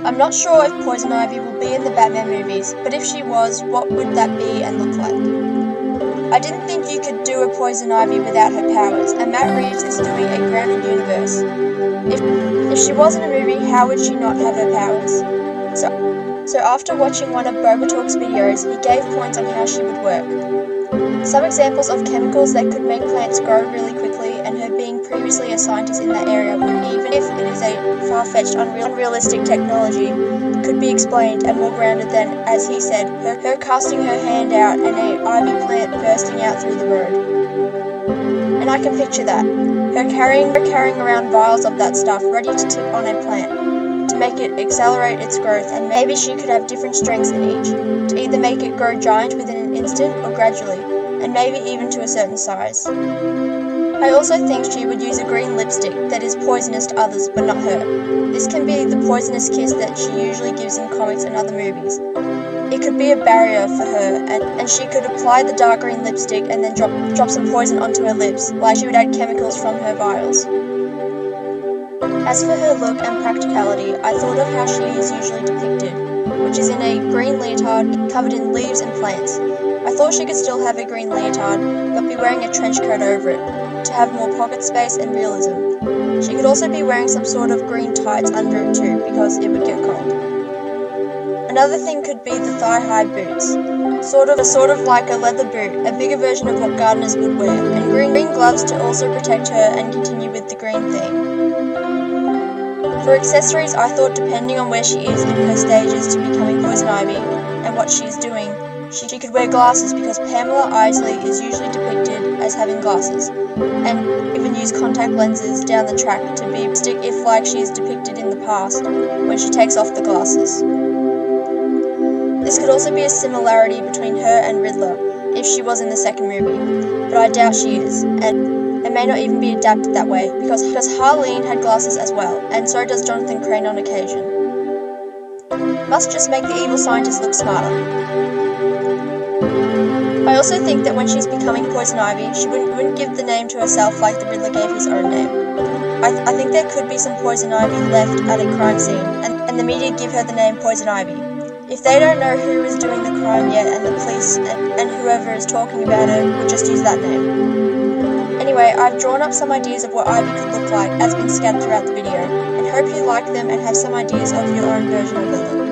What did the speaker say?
I'm not sure if Poison Ivy will be in the Batman movies, but if she was, what would that be and look like? I didn't think you could do a Poison Ivy without her powers, and Matt Reeves is doing a grounded universe. If she was in a movie, how would she not have her powers? So after watching one of Bobatalks' videos, he gave points on how she would work. Some examples of chemicals that could make plants grow really quickly, and her being previously a scientist in that area would, even if it is a far-fetched, unrealistic technology, could be explained and more grounded than, as he said, her casting her hand out and a ivy plant bursting out through the road. And I can picture that. Her carrying around vials of that stuff ready to tip on a plant, to make it accelerate its growth, and maybe she could have different strengths in each, to either make it grow giant within an instant or gradually, and maybe even to a certain size. I also think she would use a green lipstick that is poisonous to others but not her. This can be the poisonous kiss that she usually gives in comics and other movies. It could be a barrier for her, and she could apply the dark green lipstick and then drop some poison onto her lips, like she would add chemicals from her vials. As for her look and practicality, I thought of how she is usually depicted, which is in a green leotard covered in leaves and plants. I thought she could still have a green leotard, but be wearing a trench coat over it, to have more pocket space and realism. She could also be wearing some sort of green tights under it too, because it would get cold. Another thing could be the thigh-high boots, sort of like a leather boot, a bigger version of what gardeners would wear, and green gloves to also protect her and continue with the green theme. For accessories, I thought depending on where she is in her stages to becoming Poison Ivy and what she is doing, she could wear glasses, because Pamela Isley is usually depicted as having glasses, and even use contact lenses down the track to be stick if like she is depicted in the past when she takes off the glasses. This could also be a similarity between her and Riddler if she was in the second movie, but I doubt she is, and may not even be adapted that way, because Harleen had glasses as well, and so does Jonathan Crane on occasion. Must just make the evil scientist look smarter. I also think that when she's becoming Poison Ivy, she wouldn't give the name to herself like the Riddler gave his own name. I think there could be some Poison Ivy left at a crime scene, and the media give her the name Poison Ivy. If they don't know who is doing the crime yet, and the police and whoever is talking about her would just use that name. Anyway, I've drawn up some ideas of what Ivy could look like, as been scattered throughout the video, and hope you like them and have some ideas of your own version of her look.